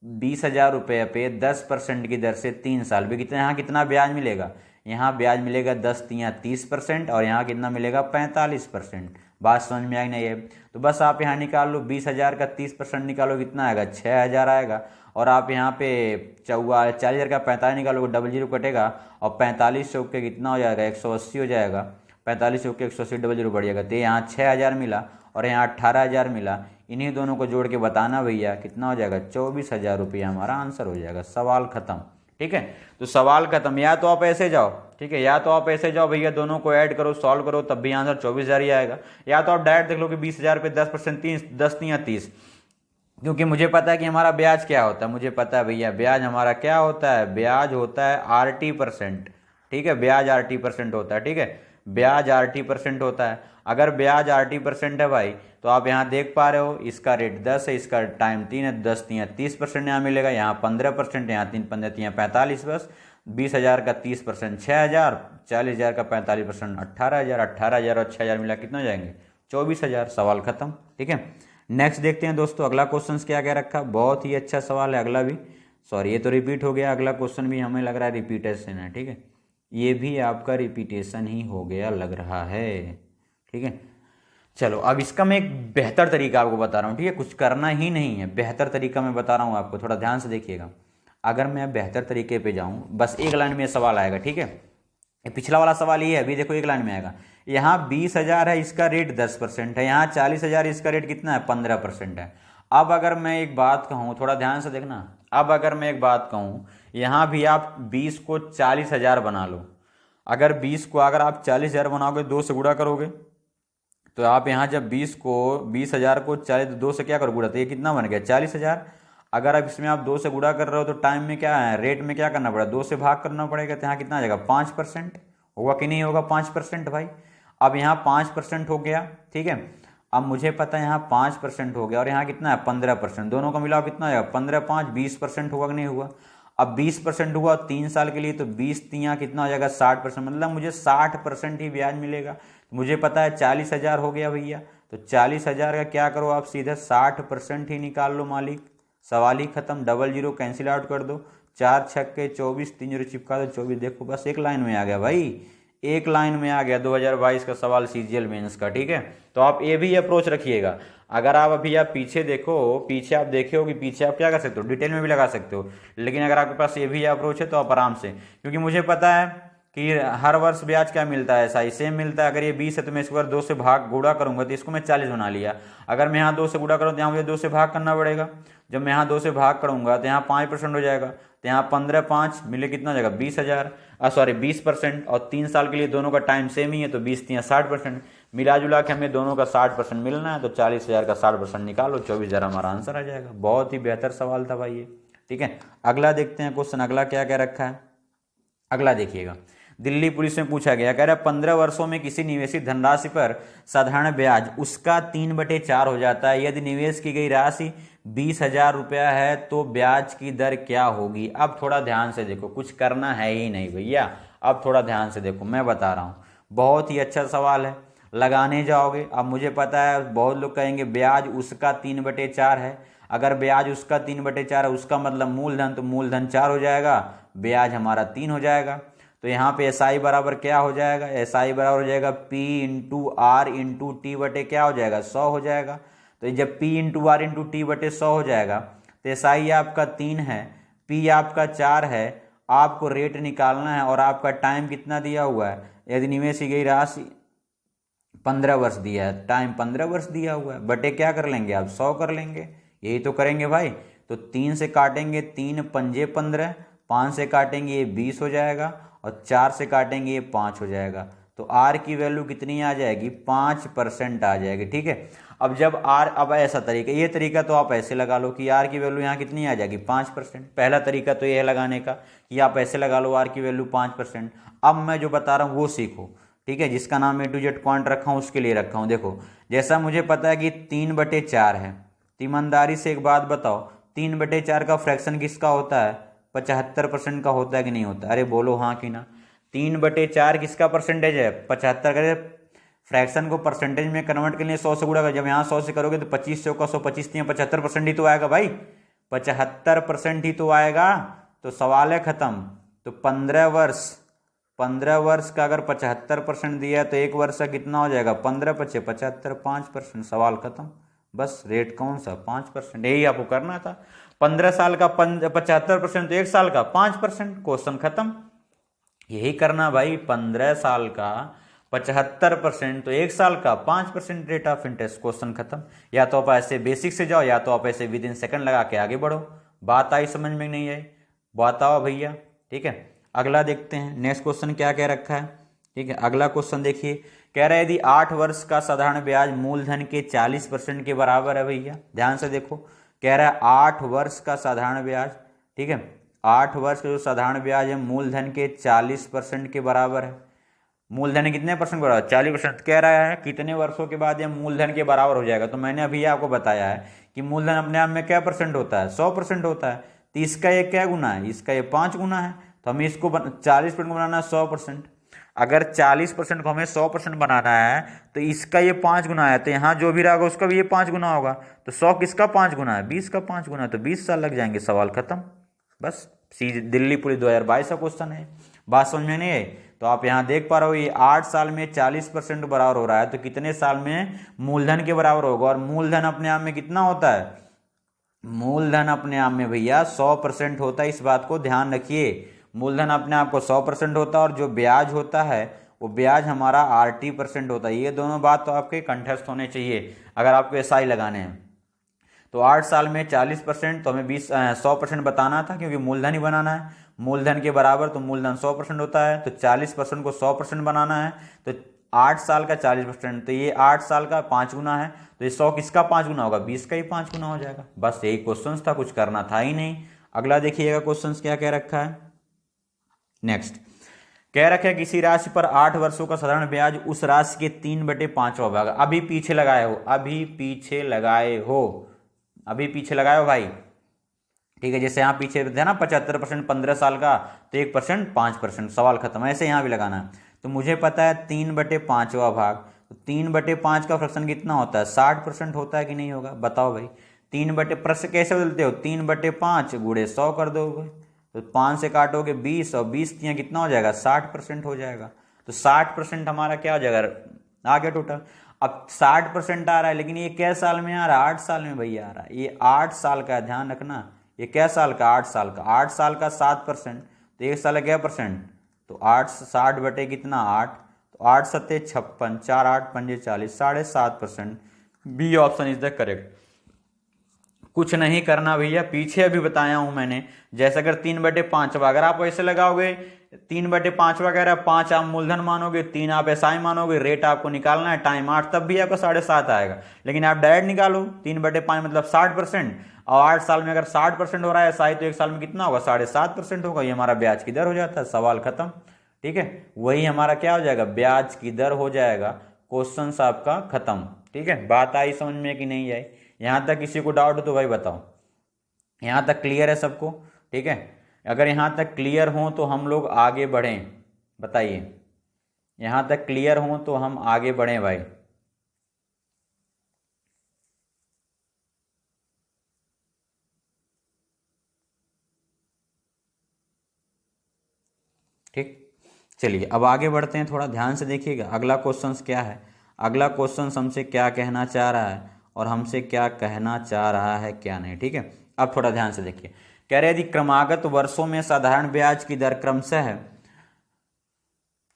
20,000 रुपये पे 10% की दर से 3 साल भी कितना, यहाँ कितना ब्याज मिलेगा, यहाँ ब्याज मिलेगा 10×30% और यहाँ कितना मिलेगा 45%। बात समझ में आई नहीं है? तो बस आप यहाँ निकाल लो 20,000 का 30% निकालो कितना आएगा 6,000 आएगा, और आप यहाँ पे 40,000 का 45 निकालोगे 00 कटेगा और 45 चौक के कितना हो जाएगा 180 हो जाएगा, 45 चौक के 180 00 बढ़ जाएगा। तो यहाँ 6,000 मिला और यहाँ 18,000 मिला, इन्हीं दोनों को जोड़ के बताना भैया कितना हो जाएगा 24,000 रुपया हमारा आंसर हो जाएगा। सवाल खत्म, ठीक है। तो सवाल खत्म, या तो आप ऐसे जाओ, ठीक है, या तो आप ऐसे जाओ भैया दोनों को ऐड करो सॉल्व करो तब भी आंसर 24,000 ही आएगा, या तो आप डायरेक्ट देख लो कि 20,000 पे 10% 10×30, क्योंकि मुझे पता है कि हमारा ब्याज क्या होता है, मुझे पता है भैया ब्याज हमारा क्या होता है, ब्याज होता है RT%, ठीक है, ब्याज RT% होता है, ठीक है, ब्याज RT% होता है। अगर ब्याज RT% है भाई तो आप यहाँ देख पा रहे हो इसका रेट 10 है, इसका टाइम 3 है, 10×30% यहाँ मिलेगा, यहाँ 15%, यहाँ 3×15 45, बस 20,000 का 30% 6,000, 40,000 का 45% 18,000, 18,000 और 6,000 मिला कितना हो जाएंगे 24,000। सवाल खत्म, ठीक है। नेक्स्ट देखते हैं दोस्तों अगला क्वेश्चन क्या क्या रखा, बहुत ही अच्छा सवाल है अगला भी, सॉरी ये तो रिपीट हो गया, अगला क्वेश्चन भी हमें लग रहा है रिपीटेशन है, ठीक है, ये भी आपका रिपीटेशन ही हो गया लग रहा है, ठीक है। चलो अब इसका मैं एक बेहतर तरीका आपको बता रहा हूँ, ठीक है, कुछ करना ही नहीं है, बेहतर तरीका मैं बता रहा हूँ आपको, थोड़ा ध्यान से देखिएगा। अगर मैं बेहतर तरीके पे जाऊँ बस एक लाइन में सवाल आएगा, ठीक है, पिछला वाला सवाल ये है, अभी देखो एक लाइन में आएगा, यहाँ 20,000 है इसका रेट 10% है, यहाँ 40,000 इसका रेट कितना है 15% है। अब अगर मैं एक बात कहूँ, थोड़ा ध्यान से देखना, अब अगर मैं एक बात कहूँ, यहाँ भी आप 20 को 40,000 बना लो, अगर 20 को अगर आप 40,000 बनाओगे 2 से गुणा करोगे तो आप यहाँ जब 20,000 को 40 2 से क्या करोगे गुणा, तो ये कितना बन गया 40,000। अगर अब इसमें आप 2 से गुणा कर रहे हो तो टाइम में क्या है रेट में क्या करना पड़ेगा 2 से भाग करना पड़ेगा, तो यहाँ कितना आ जाएगा 5%, होगा कि नहीं होगा 5% भाई। अब यहाँ 5% हो गया, ठीक है, अब मुझे पता है यहाँ 5% हो गया और यहाँ कितना है 15%, दोनों का मिलाओ कितना आएगा 15 5 20% होगा कि नहीं हुआ। अब 20% हुआ 3 साल के लिए, तो 20×3 कितना हो जाएगा 60%, मतलब मुझे 60% ही ब्याज मिलेगा। मुझे पता है 40,000 हो गया भैया, तो 40,000 का क्या करो आप सीधे 60% ही निकाल लो मालिक, सवाल ही खत्म, 00 कैंसिल आउट कर दो, 4 छक्के 24, 3 0 चिपका दो 24, देखो बस एक लाइन में आ गया भाई, एक लाइन में आ गया 2022 का सवाल CGL मेंस का, ठीक है। तो आप ये भी अप्रोच रखिएगा। अगर आप अभी आप पीछे देखो, पीछे आप देखे हो कि पीछे आप क्या कर सकते हो डिटेल में भी लगा सकते हो, लेकिन अगर आपके पास ये भी अप्रोच है तो आप आराम से, क्योंकि मुझे पता है कि हर वर्ष ब्याज क्या मिलता है, ऐसा ही सेम मिलता है। अगर ये 20 है तो मैं इसको 2 से भाग गुणा करूंगा तो इसको मैं 40 बना लिया, अगर मैं यहाँ 2 से गुणा करूँ तो यहाँ मुझे 2 से भाग करना पड़ेगा, जब मैं यहाँ 2 से भाग करूंगा तो यहाँ 5% हो जाएगा, तो यहाँ 15 5 मिले कितना हो जाएगा 20,000, सॉरी 20%, और 3 साल के लिए दोनों का टाइम सेम ही है तो 20×3 60%, मिला जुला के हमें दोनों का 60% मिलना है, तो 40,000 का 60% निकालो 24,000 हमारा आंसर आ जाएगा। बहुत ही बेहतर सवाल था भाई ये, ठीक है। अगला देखते हैं क्वेश्चन, अगला क्या क्या रखा है, अगला देखिएगा। दिल्ली पुलिस में पूछा गया, कह रहा है 15 वर्षों में किसी निवेशित धनराशि पर साधारण ब्याज उसका 3/4 हो जाता है, यदि निवेश की गई राशि 20,000 रुपया है तो ब्याज की दर क्या होगी। अब थोड़ा ध्यान से देखो, कुछ करना है ही नहीं भैया, अब थोड़ा ध्यान से देखो, मैं बता रहा हूँ, बहुत ही अच्छा सवाल है, लगाने जाओगे। अब मुझे पता है बहुत लोग कहेंगे ब्याज उसका 3/4 है, अगर ब्याज उसका 3/4 है उसका मतलब मूलधन, तो मूलधन 4 हो जाएगा, ब्याज हमारा 3 हो जाएगा। तो यहाँ पे SI बराबर क्या हो जाएगा, SI बराबर हो जाएगा P × R × T बटे क्या हो जाएगा 100 हो जाएगा। तो जब P × R × T बटे 100 हो जाएगा तो SI आपका 3 है, P आपका 4 है, आपको रेट निकालना है और आपका टाइम कितना दिया हुआ है, यदि निवेश की गई राशि 15 वर्ष दिया है, टाइम 15 वर्ष दिया हुआ है, बटे क्या कर लेंगे आप 100 कर लेंगे, यही तो करेंगे भाई। तो 3 से काटेंगे 3 पंजे 15, 5 से काटेंगे ये 20 हो जाएगा और 4 से काटेंगे ये 5 हो जाएगा। तो R की वैल्यू कितनी आ जाएगी 5% आ जाएगी, ठीक है। अब जब R, अब ऐसा तरीका, ये तरीका तो आप ऐसे लगा लो कि R की वैल्यू यहाँ कितनी आ जाएगी 5%, पहला तरीका तो ये है लगाने का कि आप ऐसे लगा लो R की वैल्यू 5%। अब मैं जो बता रहा हूँ वो सीखो, ठीक है, जिसका नाम A to Z क्वांट रखा हूँ उसके लिए रखा हूँ। देखो जैसा मुझे पता है कि 3/4 है, ईमानदारी से एक बात बताओ 3/4 का फ्रैक्शन किसका होता है? 75% का होता है कि नहीं होता? अरे बोलो हाँ कि ना। 3/4 किसका परसेंटेज है? 75 का। फ्रैक्शन को परसेंटेज में कन्वर्ट करने 100 से गुणा कर, जब यहाँ 100 से करोगे तो 25 से होगा, 125 75% ही तो आएगा भाई, 75% ही तो आएगा। तो सवाल है खत्म। तो 15 वर्ष का अगर 75% दिया है तो एक वर्ष का कितना हो जाएगा? 15 × 5 = 75, 5%। सवाल खत्म। बस रेट कौन सा? 5%। यही आपको करना था। 15 साल का 75% तो एक साल का 5%। क्वेश्चन खत्म। यही करना भाई। 15 साल का 75% तो एक साल का 5% रेट ऑफ इंटरेस्ट। क्वेश्चन खत्म। या तो आप ऐसे बेसिक से जाओ, या तो आप ऐसे विद इन सेकंड लगा के आगे बढ़ो। बात आई समझ में? नहीं आई? बताओ भैया। ठीक है, अगला देखते हैं नेक्स्ट क्वेश्चन क्या कह रखा है। ठीक है, अगला क्वेश्चन देखिए। कह रहा है यदि 8 वर्ष का साधारण ब्याज मूलधन के 40% के बराबर है। भैया ध्यान से देखो, कह रहा है 8 वर्ष का साधारण ब्याज। ठीक है, 8 वर्ष का जो साधारण ब्याज है मूलधन के 40% के बराबर है। मूलधन कितने परसेंट बराबर? 40%। कह रहा है कितने वर्षों के बाद यह मूलधन के बराबर हो जाएगा। तो मैंने अभी आपको बताया है कि मूलधन अपने आप में क्या परसेंट होता है? 100% होता है। तो इसका ये क्या गुना है? इसका ये 5 गुना है। तो हमें इसको 40% को बनाना है 100%। अगर 40% को हमें 100% बनाना है तो इसका ये 5 गुना है, तो यहाँ जो भी रहेगा उसका भी ये 5 गुना होगा। तो 100 किसका 5 गुना है? 20 का 5 गुना है। तो 20 साल लग जाएंगे। सवाल खत्म। बस दिल्ली पुलिस 2022 का क्वेश्चन है। बात समझ में नहीं है? तो आप यहाँ देख पा रहे हो ये 8 साल में 40% बराबर हो रहा है, तो कितने साल में मूलधन के बराबर होगा? और मूलधन अपने आप में कितना होता है? मूलधन अपने आप में भैया 100% होता है। इस बात को ध्यान रखिए। मूलधन अपने आप को 100% होता है, और जो ब्याज होता है वो ब्याज हमारा RT% होता है। ये दोनों बात तो आपके कंठस्थ होने चाहिए अगर आपको SI लगाने हैं। तो 8 साल में 40%, तो हमें 100% बताना था, क्योंकि मूलधन ही बनाना है। मूलधन के बराबर तो मूलधन 100% होता है, तो 40% को 100% बनाना है। तो 8 साल का 40%, तो ये 8 साल का 5 गुना है। तो ये 100 किसका 5 गुना होगा? 20 का ही 5 गुना हो जाएगा। बस यही क्वेश्चन था, कुछ करना था ही नहीं। अगला देखिएगा क्वेश्चन क्या कह रखा है। नेक्स्ट कह रखा है किसी राशि पर 8 वर्षों का साधारण ब्याज उस राशि के 3/5वां भाग। अभी पीछे लगाए हो, अभी पीछे लगाए हो भाई। ठीक है, जैसे यहाँ पीछे थे ना 75% 15 साल का, तो 1% 5%। सवाल खत्म। ऐसे यहाँ भी लगाना है। तो मुझे पता है 3/5वां भाग, तो 3/5 का फ्रैक्शन कितना होता है? 60% होता है कि नहीं होगा? बताओ भाई। प्रश्न कैसे बदलते हो? 3/5 गुणे 100 कर दोगे, तो 5 से काटोगे 20, और 20 यहाँ कितना हो जाएगा? 60% हो जाएगा। तो 60% हमारा क्या हो जाएगा? आ गया टोटल। अब 60% आ रहा है, लेकिन ये क्या साल में आ रहा है? 8 साल में भैया आ रहा है। ये 8 साल का, ध्यान रखना। ये क्या साल का? 8 साल का। 8 साल का 7%, तो एक साल का क्या परसेंट? तो 8 60 बटे कितना? 8। तो 8 सत्ते 56, 4 8 पंजे 40, 7.5%। B option is the correct. कुछ नहीं करना भैया, पीछे अभी बताया हूं मैंने। जैसे अगर 3/5, अगर आप ऐसे लगाओगे 3/5 वगैरह, 5 आप मूलधन मानोगे, 3 आप SI मानोगे, रेट आपको निकालना है टाइम 8, तब भी आपका 7.5 आएगा। लेकिन आप डायरेक्ट निकालो 3/5 मतलब 60%, और 8 साल में अगर 60% हो रहा है SI, तो एक साल में कितना होगा? 7.5% होगा। ये हमारा ब्याज की दर हो जाता है। सवाल खत्म। ठीक है, वही हमारा क्या हो जाएगा? ब्याज की दर हो जाएगा। क्वेश्चन आपका खत्म। ठीक है, बात आई समझ में कि नहीं आई? यहाँ तक किसी को डाउट हो तो भाई बताओ। यहाँ तक क्लियर है सबको? ठीक है, अगर यहाँ तक क्लियर हो तो हम लोग आगे बढ़ें। बताइए, यहाँ तक क्लियर हो तो हम आगे बढ़ें भाई। ठीक, चलिए अब आगे बढ़ते हैं। थोड़ा ध्यान से देखिएगा अगला क्वेश्चन क्या है। अगला क्वेश्चन हमसे क्या कहना चाह रहा है, और हमसे क्या कहना चाह रहा है क्या नहीं। ठीक है, अब थोड़ा ध्यान से देखिए। कह रहे यदि क्रमागत वर्षों में साधारण ब्याज की दर क्रमशः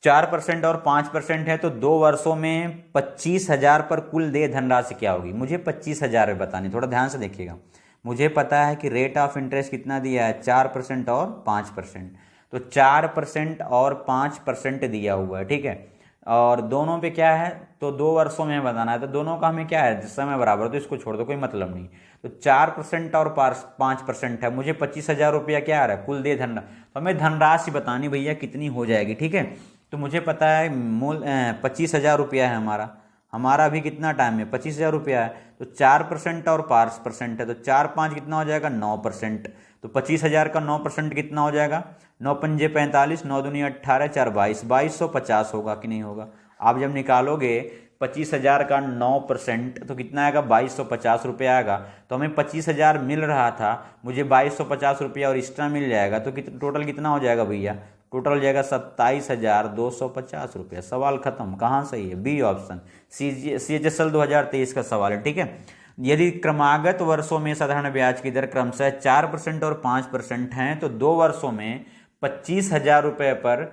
4% और 5% है, तो 2 वर्षों में 25,000 पर कुल देय धनराशि क्या होगी? मुझे 25,000 बतानी। थोड़ा ध्यान से देखिएगा। मुझे पता है कि रेट ऑफ इंटरेस्ट कितना दिया है? 4% और 5%। तो 4% और 5% दिया हुआ है। ठीक है, और दोनों पे क्या है? तो 2 वर्षों में बताना है। तो दोनों का हमें क्या है? समय बराबर, तो इसको छोड़ दो, कोई मतलब नहीं। तो 4% और 5% है। मुझे 25,000 रुपया क्या आ रहा है? कुल दे धन। तो हमें धनराशि बतानी भैया कितनी हो जाएगी। ठीक है, तो मुझे पता है मूल 25,000 रुपया है हमारा। हमारा अभी कितना टाइम है, 25,000 रुपया है, तो 4% और 5% है, तो 4 5 कितना हो जाएगा, 9%। तो 25,000 का 9% कितना हो जाएगा, 9 पंजे 45, 9 दूनी 18, 4 22, 2250 होगा कि नहीं होगा। आप जब निकालोगे 25,000 का 9% तो कितना आएगा, 2250 रुपया आएगा। तो हमें 25,000 मिल रहा था, मुझे 2250 रुपया और एक्स्ट्रा मिल जाएगा, तो टोटल कितना हो जाएगा भैया, टोटल हो जाएगा 27,250 रुपया। सवाल खत्म। कहाँ सही है, बी ऑप्शन, CHSL 2023 का सवाल है, ठीक है। यदि क्रमागत वर्षों में साधारण ब्याज की दर क्रमशः 4% और 5% है, तो 2 वर्षों में 25,000 रुपये पर,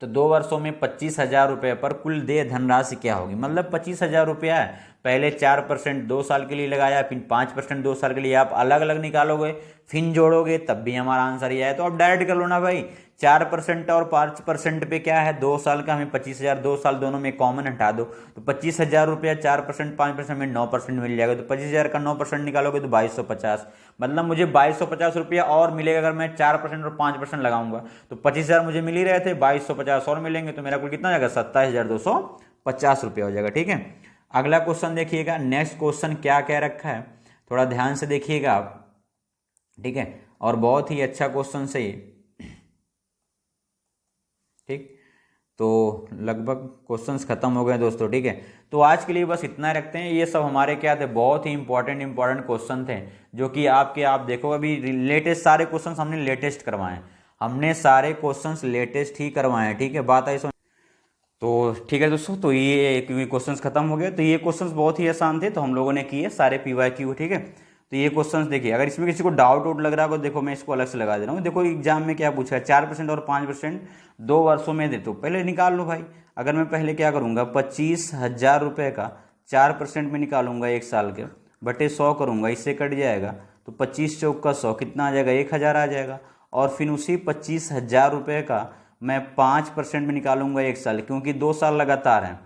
तो 2 वर्षों में 25,000 रुपये पर कुल देय धनराशि क्या होगी। मतलब 25,000 रुपया है, पहले 4% 2 साल के लिए लगाया, फिर 5% 2 साल के लिए, आप अलग अलग निकालोगे फिर जोड़ोगे तब भी हमारा आंसर ये है। तो आप डायरेक्ट कर लो ना भाई, 4% और 5% पे क्या है, 2 साल का, हमें 25,000, 2 साल दोनों में कॉमन हटा दो, तो 25,000 रुपया 4% 5% में 9% मिल जाएगा। तो 25,000 का 9% निकालोगे तो 2250, मतलब मुझे 2250 रुपया और मिलेगा अगर मैं 4% और 5% लगाऊंगा। तो 25,000 मुझे मिल ही रहे थे, 2250 और मिलेंगे, तो मेरा कुल कितना हो जाएगा, 27,250 रुपया हो जाएगा, ठीक है। अगला क्वेश्चन देखिएगा, नेक्स्ट क्वेश्चन क्या कह रखा है, थोड़ा ध्यान से देखिएगा आप, ठीक है, और बहुत ही अच्छा क्वेश्चन से, ठीक। तो लगभग क्वेश्चंस खत्म हो गए दोस्तों, ठीक है। तो आज के लिए बस इतना रखते हैं। ये सब हमारे क्या थे, बहुत ही इंपॉर्टेंट क्वेश्चन थे, जो कि आप देखो अभी लेटेस्ट सारे क्वेश्चंस हमने लेटेस्ट करवाए हैं, हमने सारे क्वेश्चंस लेटेस्ट ही करवाए हैं, ठीक है, बात आई। तो ठीक है दोस्तों, तो ये क्योंकि क्वेश्चंस खत्म हो गए, तो ये क्वेश्चंस बहुत ही आसान थे, तो हम लोगों ने किए सारे PYQ, ठीक है। तो ये क्वेश्चंस देखिए, अगर इसमें किसी को डाउट लग रहा हो, देखो मैं इसको अलग से लगा दे रहा हूँ। देखो एग्जाम में क्या पूछा है, 4% और 5% 2 वर्षों में दे, तो पहले निकाल लो भाई। अगर मैं पहले क्या करूँगा, 25,000 रुपये का 4% में निकालूंगा 1 साल के, बटे 100 करूँगा, इससे कट जाएगा, तो 25 चौक का 100 कितना आ जाएगा, 1,000 आ जाएगा। और फिर उसी 25,000 रुपये का मैं 5% में निकालूंगा 1 साल, क्योंकि 2 साल लगातार हैं,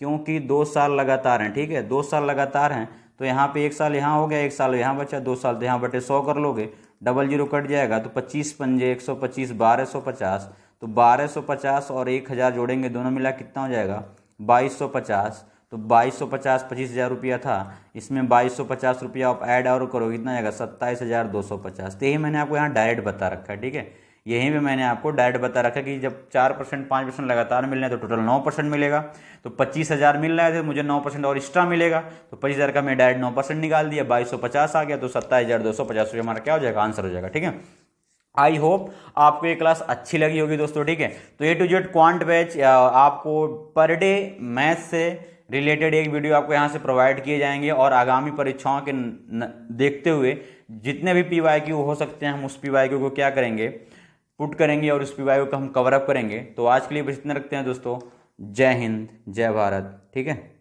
क्योंकि 2 साल लगातार हैं, ठीक है, 2 साल लगातार हैं। तो यहाँ पे 1 साल यहाँ हो गया, 1 साल यहाँ बचा, 2 साल, तो यहाँ बटे 100 कर लोगे, डबल जीरो कट जाएगा, तो 25 पंजे 125, 1250, तो 1250 और 1,000 जोड़ेंगे, दोनों मिला कितना हो जाएगा, 2250। तो 2250 25,000 रुपया था, इसमें 2250 रुपया आप ऐड और करो, कितना आएगा, 27,250। तो यही मैंने आपको यहाँ डायरेक्ट बता रखा है, ठीक है, यहीं पे मैंने आपको डायरेक्ट बता रखा कि जब 4% 5% लगातार मिल रहे हैं तो टोटल 9% मिलेगा। तो 25,000 मिल रहा है, तो मुझे 9% और एक्स्ट्रा मिलेगा, तो 25,000 का मैं डायरेक्ट 9% निकाल दिया, 2250 आ गया, तो 27,250 रुपये हमारा क्या हो जाएगा, आंसर हो जाएगा, ठीक है। आई होप आपको ये क्लास अच्छी लगी होगी दोस्तों, ठीक है। तो A to Z quant batch आपको पर डे मैथ से रिलेटेड एक वीडियो आपको यहाँ से प्रोवाइड किए जाएंगे, और आगामी परीक्षाओं के देखते हुए जितने भी PYQ हो सकते हैं हम उस PYQ को क्या करेंगे, पुट करेंगे, और उस PYQ को हम कवर अप करेंगे। तो आज के लिए बस इतना रखते हैं दोस्तों, जय हिंद जय भारत, ठीक है।